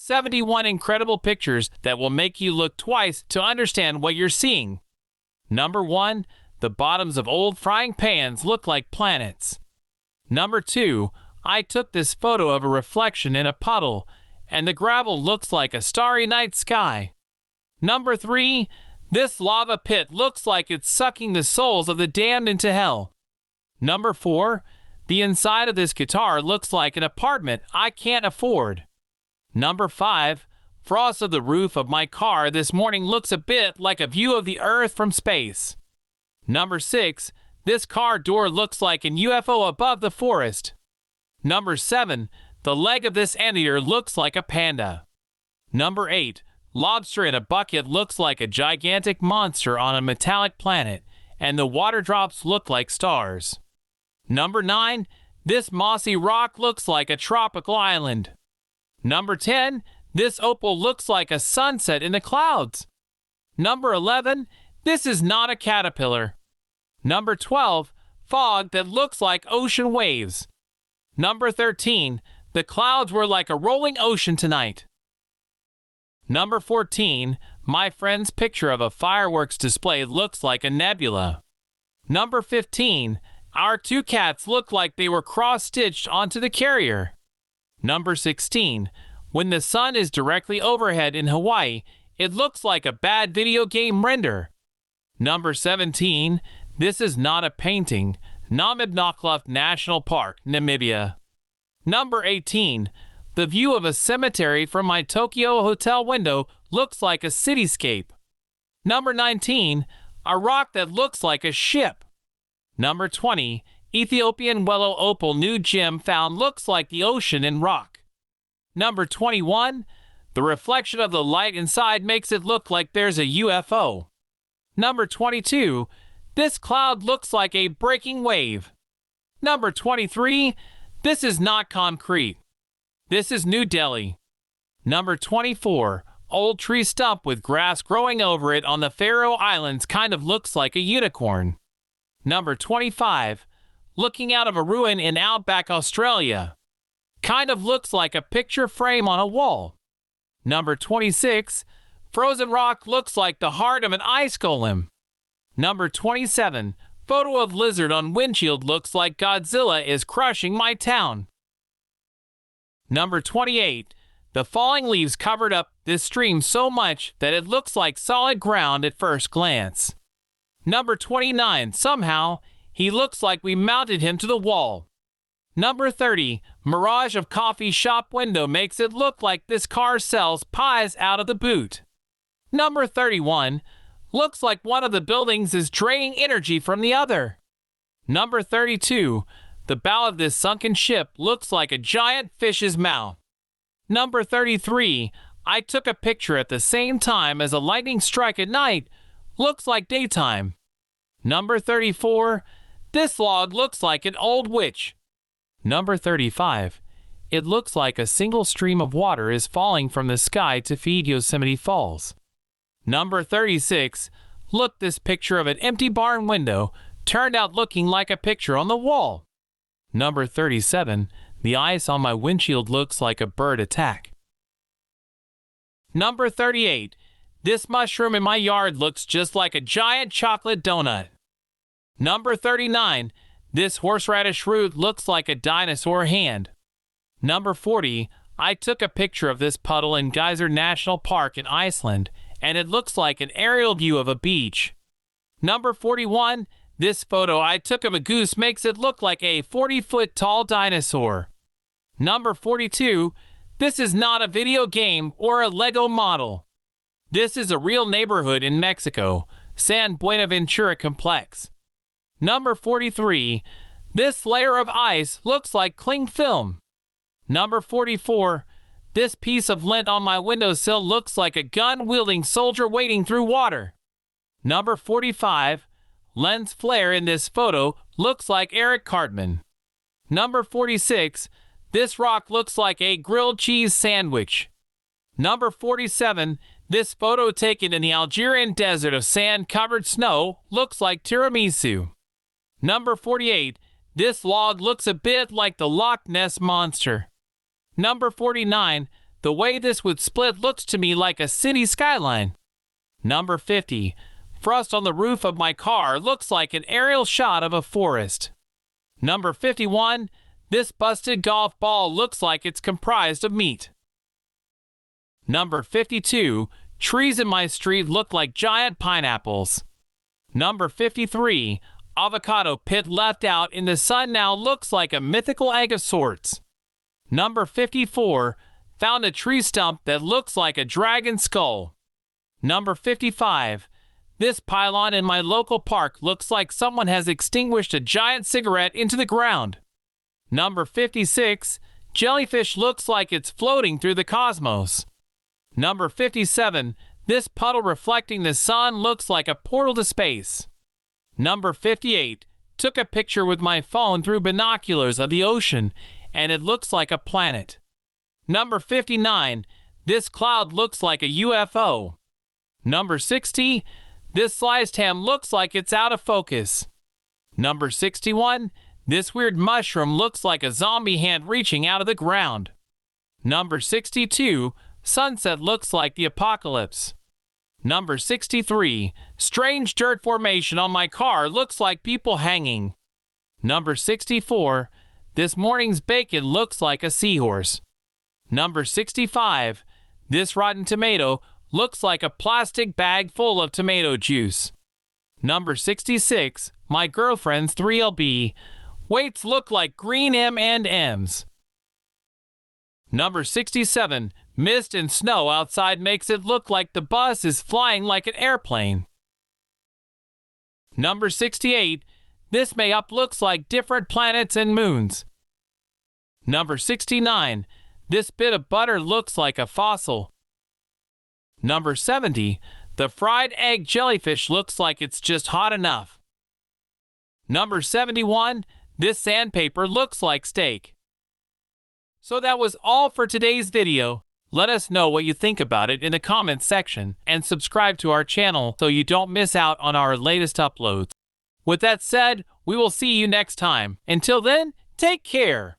71 incredible pictures that will make you look twice to understand what you're seeing. Number 1. The bottoms of old frying pans look like planets. Number 2. I took this photo of a reflection in a puddle, and the gravel looks like a starry night sky. Number 3. This lava pit looks like it's sucking the souls of the damned into hell. Number 4. The inside of this guitar looks like an apartment I can't afford. Number 5. Frost of the roof of my car this morning looks a bit like a view of the Earth from space. Number 6. This car door looks like an UFO above the forest. Number 7. The leg of this anteater looks like a panda. Number 8. Lobster in a bucket looks like a gigantic monster on a metallic planet, and the water drops look like stars. Number 9. This mossy rock looks like a tropical island. Number 10. This opal looks like a sunset in the clouds. Number 11. This is not a caterpillar. Number 12. Fog that looks like ocean waves. Number 13. The clouds were like a rolling ocean tonight. Number 14. My friend's picture of a fireworks display looks like a nebula. Number 15. Our 2 cats look like they were cross-stitched onto the carrier. Number 16. When the sun is directly overhead in Hawaii, it looks like a bad video game render. Number 17. This is not a painting. Namib National Park, Namibia. Number 18. The view of a cemetery from my Tokyo hotel window looks like a cityscape. Number 19. A rock that looks like a ship. Number 20. Ethiopian Wellow Opal new gem found looks like the ocean in rock. Number 21. The reflection of the light inside makes it look like there's a UFO. Number 22. This cloud looks like a breaking wave. Number 23. This is not concrete. This is New Delhi. Number 24. Old tree stump with grass growing over it on the Faroe Islands kind of looks like a unicorn. Number 25. Looking out of a ruin in outback Australia. Kind of looks like a picture frame on a wall. Number 26. Frozen rock looks like the heart of an ice golem. Number 27. Photo of lizard on windshield looks like Godzilla is crushing my town. Number 28. The falling leaves covered up this stream so much that it looks like solid ground at first glance. Number 29. Somehow, he looks like we mounted him to the wall. Number 30. Mirage of coffee shop window makes it look like this car sells pies out of the boot. Number 31. Looks like one of the buildings is draining energy from the other. Number 32. The bow of this sunken ship looks like a giant fish's mouth. Number 33. I took a picture at the same time as a lightning strike at night. Looks like daytime. Number 34. This log looks like an old witch. Number 35. It looks like a single stream of water is falling from the sky to feed Yosemite Falls. Number 36. Look, this picture of an empty barn window turned out looking like a picture on the wall. Number 37. The ice on my windshield looks like a bird attack. Number 38. This mushroom in my yard looks just like a giant chocolate donut. Number 39. This horseradish root looks like a dinosaur hand. Number 40. I took a picture of this puddle in Geyser National Park in Iceland, and it looks like an aerial view of a beach. Number 41. This photo I took of a goose makes it look like a 40-foot tall dinosaur. Number 42. This is not a video game or a Lego model. This is a real neighborhood in Mexico, San Buenaventura Complex. Number 43. This layer of ice looks like cling film. Number 44. This piece of lint on my windowsill looks like a gun-wielding soldier wading through water. Number 45. Lens flare in this photo looks like Eric Cartman. Number 46. This rock looks like a grilled cheese sandwich. Number 47. This photo taken in the Algerian desert of sand-covered snow looks like tiramisu. Number 48. This log looks a bit like the Loch Ness Monster. Number 49. The way this would split looks to me like a city skyline. Number 50. Frost on the roof of my car looks like an aerial shot of a forest. Number 51. This busted golf ball looks like it's comprised of meat. Number 52. Trees in my street look like giant pineapples. Number 53. Avocado pit left out in the sun now looks like a mythical egg of sorts. Number 54. Found a tree stump that looks like a dragon skull. Number 55. This pylon in my local park looks like someone has extinguished a giant cigarette into the ground. Number 56. Jellyfish looks like it's floating through the cosmos. Number 57. This puddle reflecting the sun looks like a portal to space. Number 58. Took a picture with my phone through binoculars of the ocean, and it looks like a planet. Number 59. This cloud looks like a UFO. Number 60. This sliced ham looks like it's out of focus. Number 61. This weird mushroom looks like a zombie hand reaching out of the ground. Number 62. Sunset looks like the apocalypse. Number 63. Strange dirt formation on my car looks like people hanging. Number 64. This morning's bacon looks like a seahorse. Number 65. This rotten tomato looks like a plastic bag full of tomato juice. Number 66. My girlfriend's 3LB. Weights look like green M&Ms. Number 67. Mist and snow outside makes it look like the bus is flying like an airplane. Number 68. This makeup looks like different planets and moons. Number 69. This bit of butter looks like a fossil. Number 70. The fried egg jellyfish looks like it's just hot enough. Number 71. This sandpaper looks like steak. So that was all for today's video. Let us know what you think about it in the comments section and subscribe to our channel so you don't miss out on our latest uploads. With that said, we will see you next time. Until then, take care.